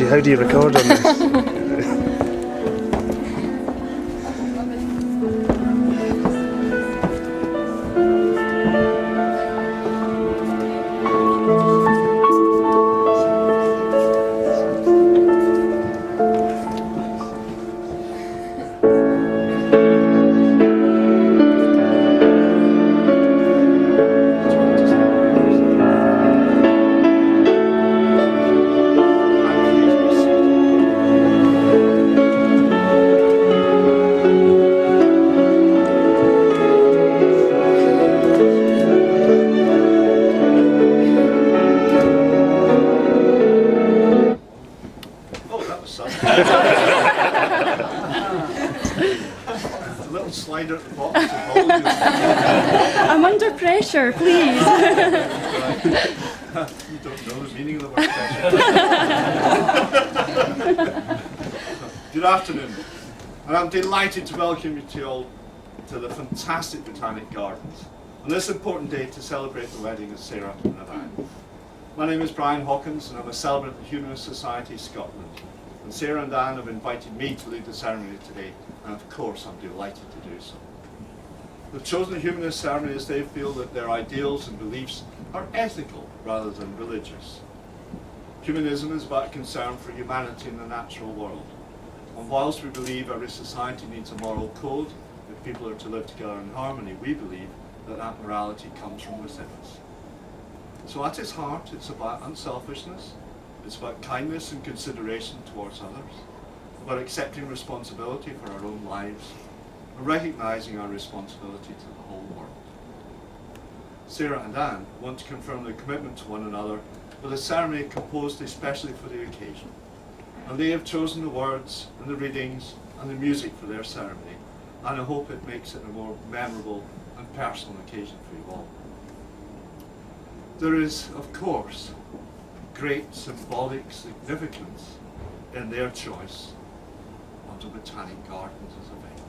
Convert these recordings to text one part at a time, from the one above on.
how do you record on this? A little slider at the bottom. Apologies. I'm under pressure, please. You don't know the meaning of the word pressure. Good afternoon, and I'm delighted to welcome you to all to the fantastic Botanic Gardens on this important day to celebrate the wedding of Sarah and Ivan. My name is Brian Hawkins, and I'm a celebrant of the Humanist Society Scotland. And Sarah and Anne have invited me to lead the ceremony today, and of course I'm delighted to do so. They've chosen the humanist ceremony as they feel that their ideals and beliefs are ethical rather than religious. Humanism is about concern for humanity in the natural world. And whilst we believe every society needs a moral code, if people are to live together in harmony, we believe that that morality comes from within us. So at its heart, it's about unselfishness. It's about kindness and consideration towards others, about accepting responsibility for our own lives, and recognising our responsibility to the whole world. Sarah and Anne want to confirm their commitment to one another with a ceremony composed especially for the occasion. And they have chosen the words and the readings and the music for their ceremony, and I hope it makes it a more memorable and personal occasion for you all. There is, of course, great symbolic significance in their choice of the Botanic Gardens as a venue.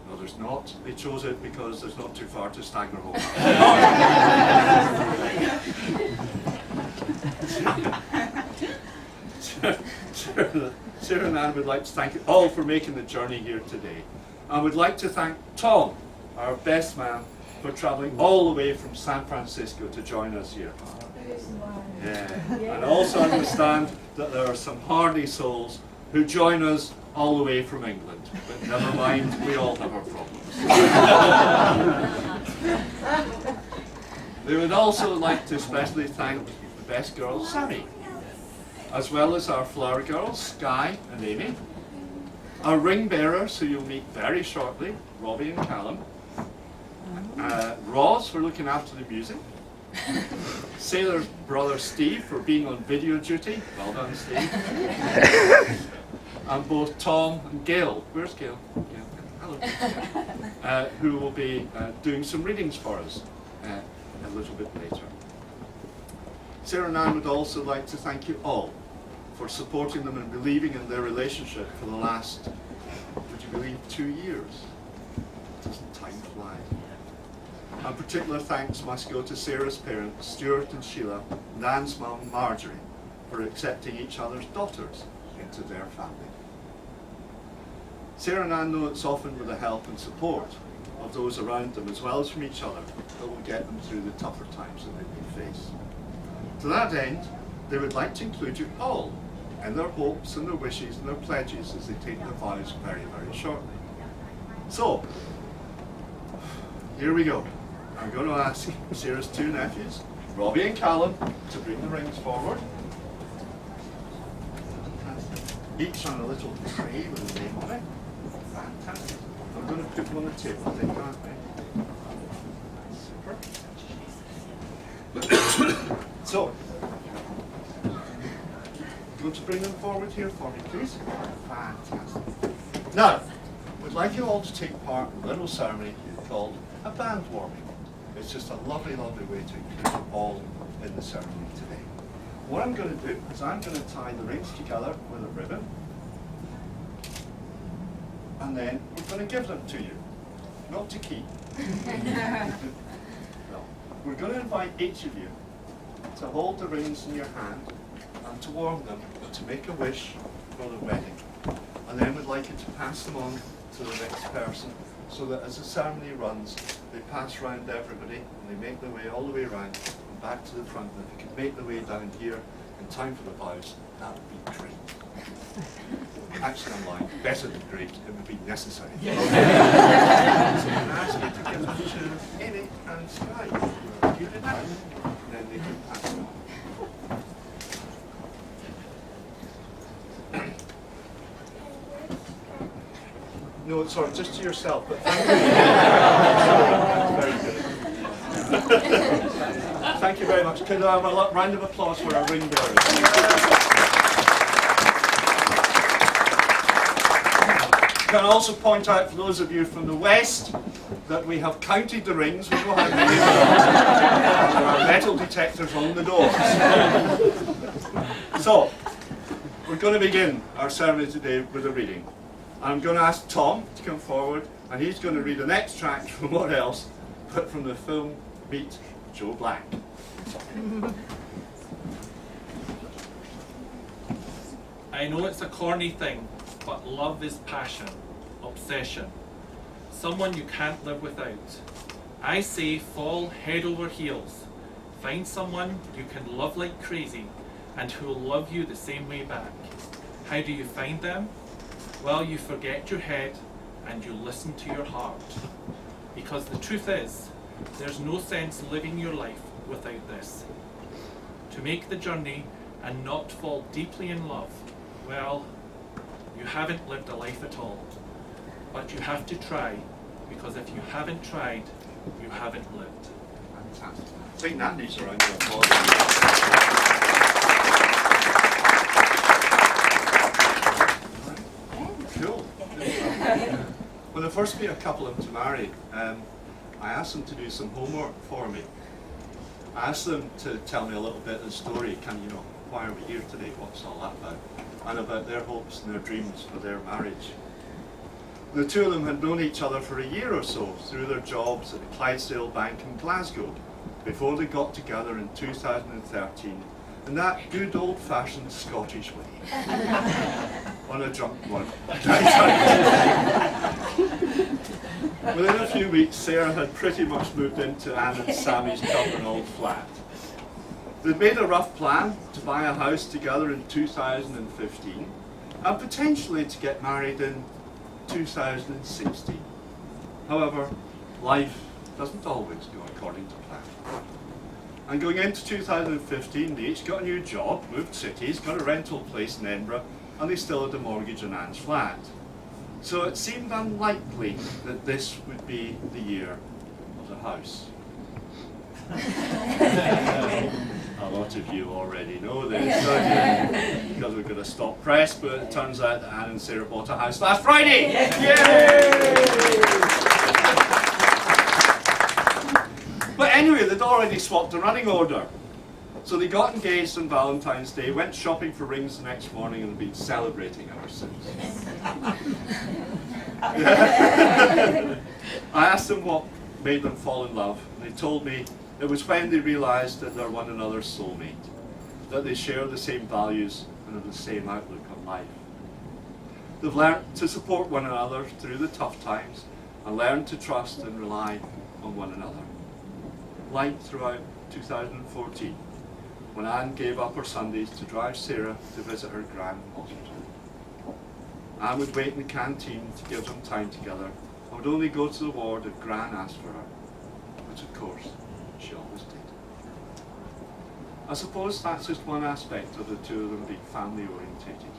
No, there's not. They chose it because there's not too far to Stagner Home. Sarah and Anne would like to thank you all for making the journey here today. I would like to thank Tom, our best man, for travelling all the way from San Francisco to join us here. Yeah. And also understand that there are some hardy souls who join us all the way from England. But never mind, we all have our problems. They would also like to especially thank the best girl, Sammy, as well as our flower girls, Skye and Amy, our ring bearers, who you'll meet very shortly, Robbie and Callum, Roz for looking after the music, Sailor's brother Steve for being on video duty. Well done, Steve. And both Tom and Gail. Where's Gail? Gail. Hello. Who will be doing some readings for us a little bit later. Sarah and Anne would also like to thank you all for supporting them and believing in their relationship for the last, would you believe, 2 years? Doesn't time fly? And particular thanks must go to Sarah's parents, Stuart and Sheila, and Anne's mum, Marjorie, for accepting each other's daughters into their family. Sarah and Anne know it's often with the help and support of those around them, as well as from each other, that will get them through the tougher times that they may face. To that end, they would like to include you all in their hopes and their wishes and their pledges as they take their vows very, very shortly. So, here we go. I'm going to ask Sarah's 2 nephews, Robbie and Callum, to bring the rings forward. Each on a little tray with a name on it. Fantastic. I'm going to put them on the table, I think, aren't we? Super. So, you want to bring them forward here for me, please? Fantastic. Now, we'd like you all to take part in a little ceremony called a band warming. It's just a lovely, lovely way to include you all in the ceremony today. What I'm going to do is I'm going to tie the rings together with a ribbon, and then we're going to give them to you, not to keep. No. We're going to invite each of you to hold the rings in your hand and to warn them to make a wish for the wedding. And then we'd like you to pass them on to the next person, so that as the ceremony runs, they pass round everybody and they make their way all the way around and back to the front. And if you could make the way down here in time for the vows, that would be great. Actually, I'm lying. Better than great. It would be necessary. So I'm going to ask you to give them to Amy and Sky. You did that, and then they can pass them on. No, sorry, just to yourself. But thank you. Very good. Thank you very much. Could I have a round of applause for our ring bearers? Can I also point out for those of you from the West that we have counted the rings. We know how many there are. There are metal detectors on the doors. So, we're going to begin our ceremony today with a reading. I'm going to ask Tom to come forward, and he's going to read an extract from what else but from the film Meet Joe Black. I know it's a corny thing, but love is passion, obsession, someone you can't live without. I say fall head over heels. Find someone you can love like crazy and who will love you the same way back. How do you find them? Well, you forget your head and you listen to your heart. Because the truth is, there's no sense living your life without this. To make the journey and not fall deeply in love, well, you haven't lived a life at all. But you have to try, because if you haven't tried, you haven't lived. Fantastic. I think that needs a round of applause. Cool. When I first meet a couple of them to marry, I asked them to do some homework for me. I asked them to tell me a little bit of the story. Why are we here today? What's all that about? And about their hopes and their dreams for their marriage. The two of them had known each other for a year or so through their jobs at the Clydesdale Bank in Glasgow before they got together in 2013 in that good old-fashioned Scottish way. On a drunk one. Within a few weeks, Sarah had pretty much moved into Anne and Sammy's Cumbernauld flat. They'd made a rough plan to buy a house together in 2015 and potentially to get married in 2016. However, life doesn't always go according to plan. And going into 2015, they each got a new job, moved cities, got a rental place in Edinburgh, and they still had a mortgage on Anne's flat. So it seemed unlikely that this would be the year of the house. A lot of you already know this, don't you? Because we're going to stop press, but it turns out that Anne and Sarah bought a house last Friday! Yay! But anyway, they'd already swapped the running order. So they got engaged on Valentine's Day, went shopping for rings the next morning, and have been celebrating ever since. I asked them what made them fall in love, and they told me it was when they realised that they're one another's soulmate, that they share the same values and have the same outlook on life. They've learned to support one another through the tough times and learned to trust and rely on one another. Like throughout 2014, when Anne gave up her Sundays to drive Sarah to visit her gran in hospital. Anne would wait in the canteen to give them time together and would only go to the ward if Gran asked for her, which of course she always did. I suppose that's just one aspect of the two of them being family orientated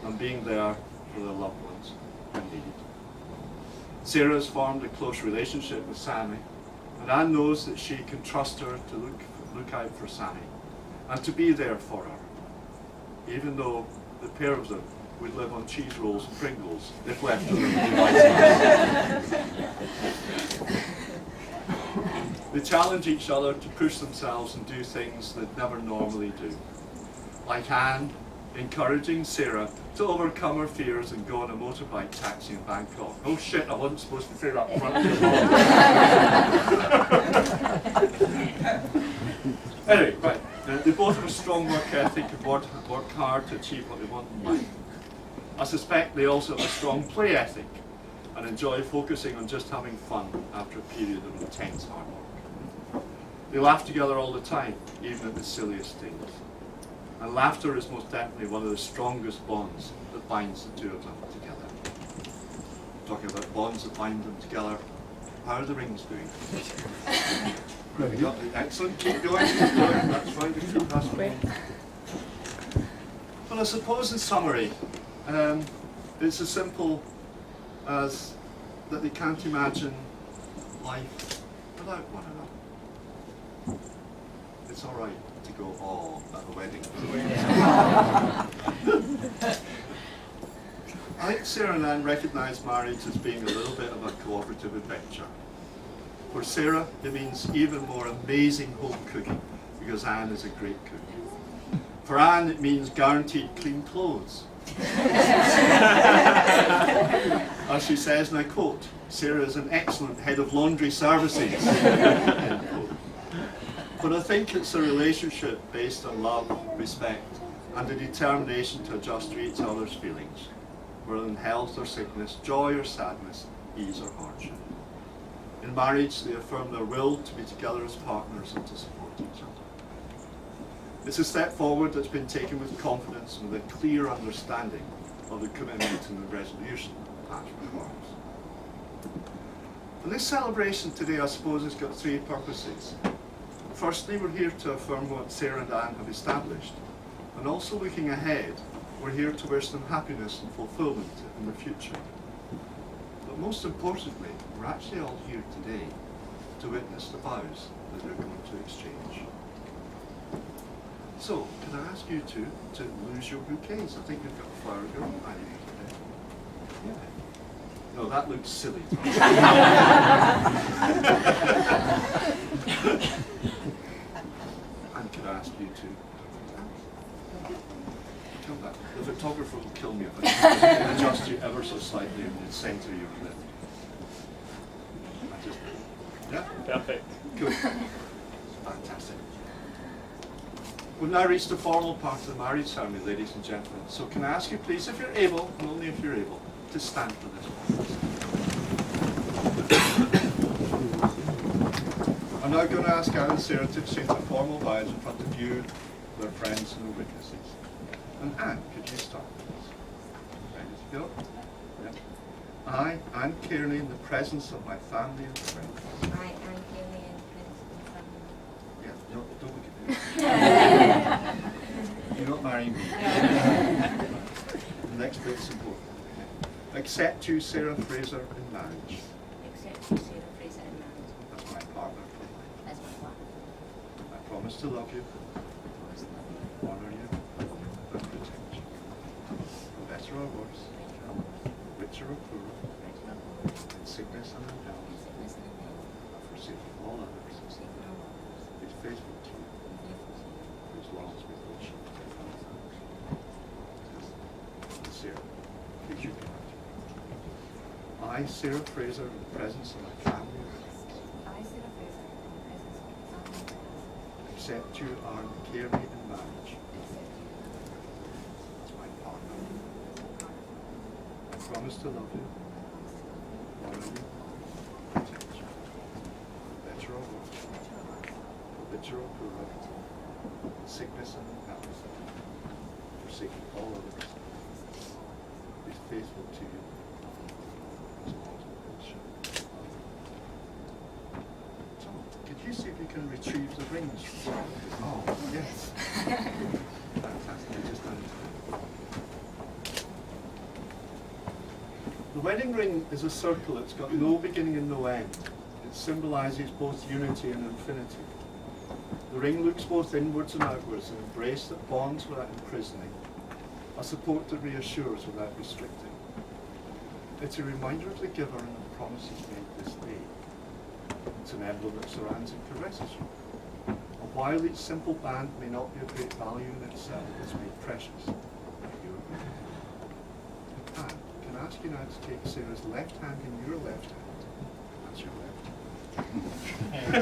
and being there for their loved ones when needed. Sarah has formed a close relationship with Sammy, and Anne knows that she can trust her to look out for Sammy and to be there for her, even though the pair of them would live on cheese rolls and Pringles if left alone. They challenge each other to push themselves and do things they'd never normally do. Like Anne encouraging Sarah to overcome her fears and go on a motorbike taxi in Bangkok. Oh shit, I wasn't supposed to say that in front of you. Anyway, right. They both have a strong work ethic and work hard to achieve what they want in life. I suspect they also have a strong play ethic and enjoy focusing on just having fun after a period of intense hard work. They laugh together all the time, even at the silliest things. And laughter is most definitely one of the strongest bonds that binds the two of them together. Talking about bonds that bind them together, how are the rings doing? Very good. Excellent, keep going, that's fine, that's fine. Well, I suppose in summary, it's as simple as that they can't imagine life without one another. It's all right to go all at a wedding. I think Sarah and Anne recognise marriage as being a little bit of a cooperative adventure. For Sarah, it means even more amazing home cooking, because Anne is a great cook. For Anne, it means guaranteed clean clothes. As she says, and I quote, Sarah is an excellent head of laundry services. End quote. But I think it's a relationship based on love, respect, and a determination to adjust to each other's feelings, whether in health or sickness, joy or sadness, ease or hardship. In marriage, they affirm their will to be together as partners and to support each other. It's a step forward that's been taken with confidence and with a clear understanding of the commitment and the resolution that that requires. And this celebration today, I suppose, has got three purposes. Firstly, we're here to affirm what Sarah and Anne have established, and also looking ahead, we're here to wish them happiness and fulfilment in the future. But most importantly, we're actually all here today to witness the vows that they're going to exchange. So, can I ask you two to lose your bouquets? I think you've got a flower girl behind you today. Yeah. No, that looks silly. And can I ask you to come back? The photographer will kill me if I adjust you ever so slightly in the centre of your lip. Yeah? Perfect. Good. Fantastic. We've now reached the formal part of the marriage ceremony, ladies and gentlemen. So can I ask you please, if you're able, and only if you're able, to stand for this one. I'm now going to ask Anne and Sarah to exchange their formal vows in front of you, their friends and their witnesses. And Anne, could you start please? Ready to go? Yeah. I, Anne Kearney, in the presence of my family and friends. I, Anne Kearney, in presence of my family. Yeah, don't look at me. You're not marrying me. The next bit's important. Accept you, Sarah Fraser, in marriage. Accept you, Sarah Fraser, in marriage. As my partner for life. As my partner. I promise to love you, honour you, and protect you. For better or worse, richer or poorer, in sickness and in health, forsaking all others, be faithful to you, for as long as we hold you. Sarah, please you can. I, Sarah Fraser, in the presence of my family, I, Sarah Fraser, in the presence of my family. accept you, Anne Kearney, in marriage. As my partner. I promise to love you, honour you, protect you. For better or worse, for richer or poorer, in sickness and in health, forsaking all others, be faithful to you, as long as we hold you. So, could you see if you can retrieve the rings? Oh, yes. Fantastic. Just done it. The wedding ring is a circle. It's got no beginning and no end. It symbolises both unity and infinity. The ring looks both inwards and outwards, an embrace that bonds without imprisoning, a support that reassures without restricting. It's a reminder of the giver and the promises made this day. It's an emblem that surrounds and caresses you. And while each simple band may not be of great value in itself, it's made precious by you and me. And can I ask you now to take Sarah's left hand in your left hand? That's your left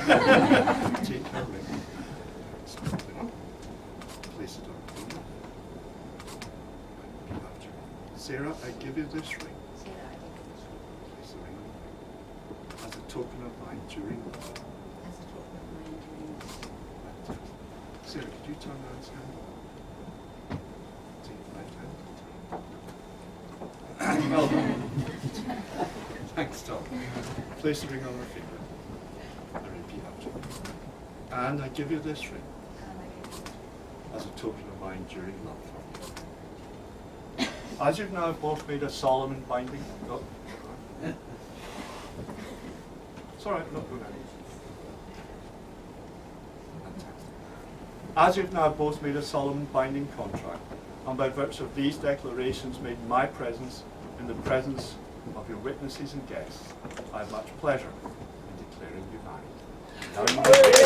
hand. Take her ring. Sarah, I give you this ring. Sarah, I give you this ring Place the ring on your finger. As a token of my enduring love. as a token of my enduring love. Sarah, could you turn around, Sam? Take your left hand. Well done. Thanks, Tom. Place the ring on her finger. I repeat after me. And I give you this ring And I give you this ring as a token of my enduring love for you. As you've now both made a solemn and binding. Oh. It's all right, not good. Fantastic. As you've now both made a solemn and binding contract, and by virtue of these declarations made in my presence, in the presence of your witnesses and guests, I have much pleasure in declaring you married. Now you may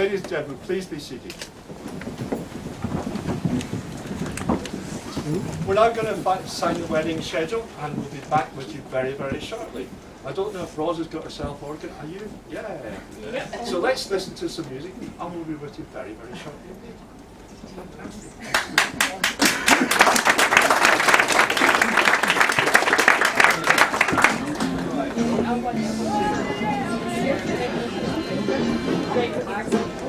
Ladies and gentlemen, please be seated. We're now going to sign the wedding schedule, and we'll be back with you very, very shortly. I don't know if Roz has got herself organ. Are you? Yeah. So let's listen to some music, and we'll be with you very, very shortly indeed. Fantastic. Excellent.